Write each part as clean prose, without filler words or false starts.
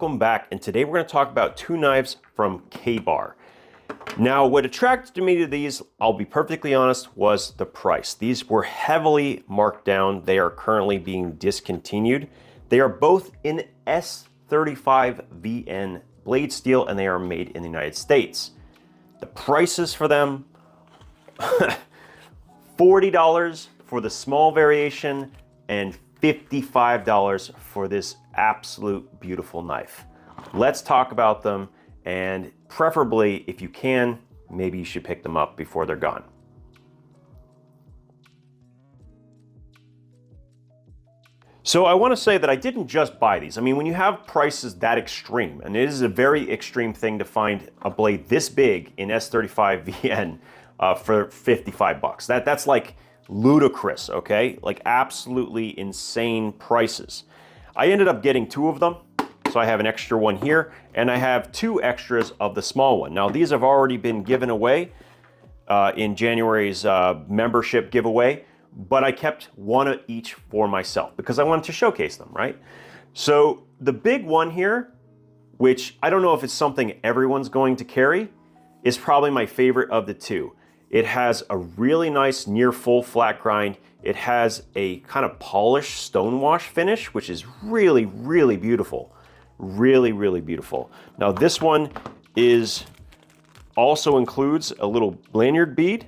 welcome back, and today we're going to talk about two knives from Kbar. Now, what attracted me to these, I'll be perfectly honest, was the price. These were heavily marked down. They are currently being discontinued. They are both in S35VN blade steel, and they are made in the United States. The prices for them, $40 for the small variation and $55 for this absolute beautiful knife. Let's talk about them, and preferably, if you can, maybe you should pick them up before they're gone. So I want to say that I didn't just buy these. I mean, when you have prices that extreme, and it is a very extreme thing to find a blade this big in S35VN for 55 bucks. That's like ludicrous, okay? Like absolutely insane prices. I ended up getting two of them. So I have an extra one here, and I have two extras of the small one. Now these have already been given away in January's membership giveaway, but I kept one of each for myself because I wanted to showcase them, right? So the big one here, which I don't know if it's something everyone's going to carry, is probably my favorite of the two. It has a really nice near full flat grind. It has a kind of polished stonewash finish, which is really, really beautiful. Really, really beautiful. Now this one also includes a little lanyard bead,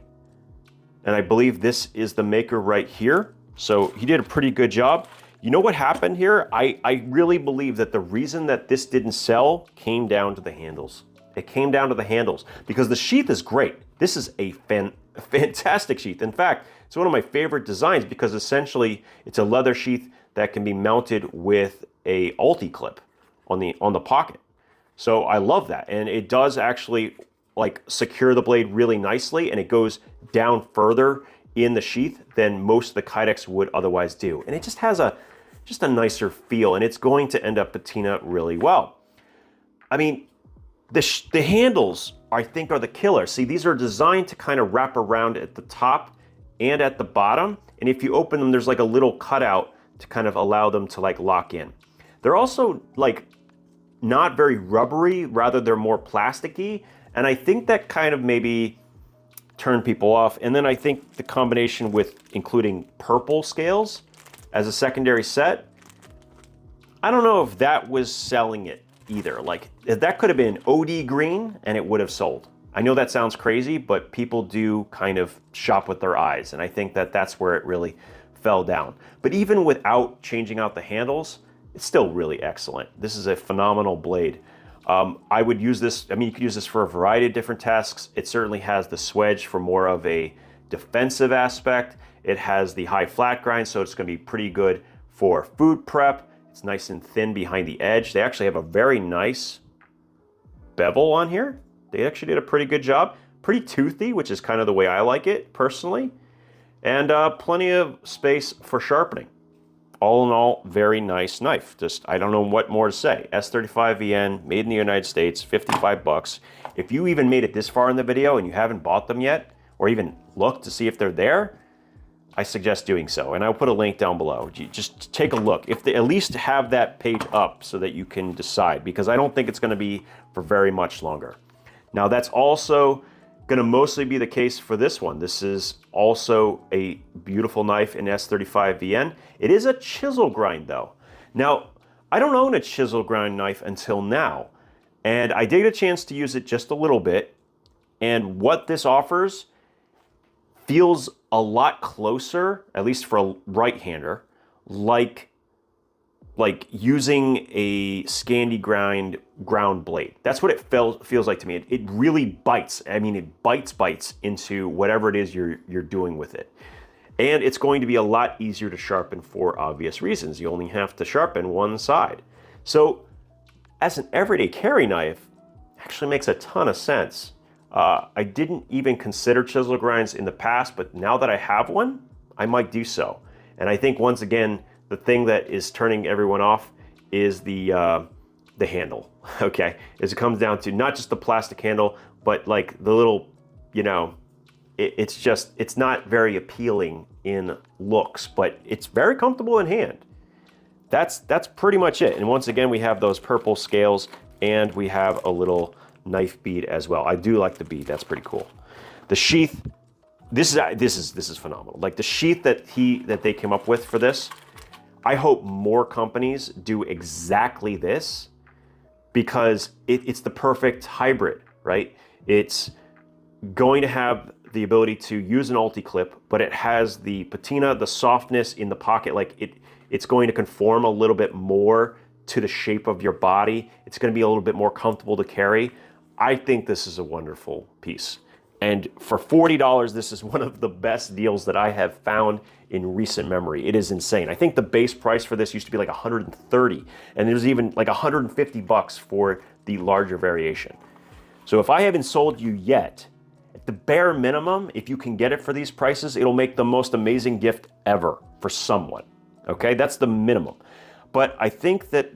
and I believe this is the maker right here. So he did a pretty good job. You know what happened here? I really believe that the reason that this didn't sell came down to the handles. It came down to the handles because the sheath is great. This is a fantastic sheath. In fact, it's one of my favorite designs because essentially it's a leather sheath that can be mounted with a ulti clip on the pocket. So I love that, and it does actually like secure the blade really nicely, and it goes down further in the sheath than most of the Kydex would otherwise do, and it just has a nicer feel, and it's going to end up patina really well. I mean, the handles I think are the killer. See, these are designed to kind of wrap around at the top and at the bottom, and if you open them, there's like a little cutout to kind of allow them to like lock in. They're also like not very rubbery, rather they're more plasticky, and I think that kind of maybe turned people off. And then I think the combination with including purple scales as a secondary set, I don't know if that was selling it either. Like that could have been OD green and it would have sold. I know that sounds crazy, but people do kind of shop with their eyes, and I think that that's where it really fell down. But even without changing out the handles, it's still really excellent. This is a phenomenal blade. I would use this, I mean, you could use this for a variety of different tasks. It certainly has the swedge for more of a defensive aspect. It has the high flat grind, so it's gonna be pretty good for food prep. It's nice and thin behind the edge. They actually have a very nice bevel on here. They actually did a pretty good job. Pretty toothy, which is kind of the way I like it personally. And plenty of space for sharpening. All in all, very nice knife. Just, I don't know what more to say. S35VN, made in the United States, 55 bucks. If you even made it this far in the video and you haven't bought them yet, or even looked to see if they're there, I suggest doing so. And I'll put a link down below. Just take a look. If they at least have that page up so that you can decide, because I don't think it's gonna be for very much longer. Now that's also gonna mostly be the case for this one. This is also a beautiful knife in S35VN. It is a chisel grind though. Now, I don't own a chisel grind knife until now, and I did get a chance to use it just a little bit, and what this offers feels a lot closer, at least for a right-hander, like using a Scandi ground blade. That's what it feels like to me. It really bites. I mean, it bites into whatever it is you're doing with it. And it's going to be a lot easier to sharpen for obvious reasons. You only have to sharpen one side. So as an everyday carry knife, it actually makes a ton of sense. I didn't even consider chisel grinds in the past, but now that I have one, I might do so. And I think once again, the thing that is turning everyone off is the handle, okay? As it comes down to not just the plastic handle, but like the little, you know, it's not very appealing in looks, but it's very comfortable in hand. that's pretty much it. And once again, we have those purple scales and we have a little knife bead as well. I do like the bead, that's pretty cool. The sheath, this is phenomenal. Like the sheath that they came up with for this, I hope more companies do exactly this, because it's the perfect hybrid, right? It's going to have the ability to use an ulti-clip, but it has the patina, the softness in the pocket. Like it's going to conform a little bit more to the shape of your body. It's going to be a little bit more comfortable to carry. I think this is a wonderful piece. And for $40, this is one of the best deals that I have found in recent memory. It is insane. I think the base price for this used to be like $130, and there's even like $150 for the larger variation. So if I haven't sold you yet, at the bare minimum, if you can get it for these prices, it'll make the most amazing gift ever for someone. Okay, that's the minimum. But I think that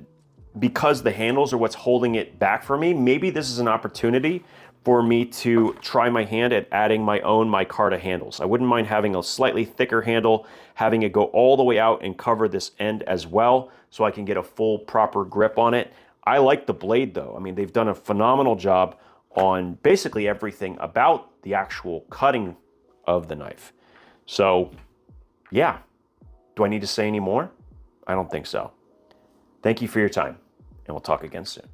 because the handles are what's holding it back for me, maybe this is an opportunity for me to try my hand at adding my own micarta handles. I wouldn't mind having a slightly thicker handle, having it go all the way out and cover this end as well, so I can get a full proper grip on it. I like the blade though. I mean, they've done a phenomenal job on basically everything about the actual cutting of the knife. So yeah, do I need to say any more? I don't think so. Thank you for your time, and we'll talk again soon.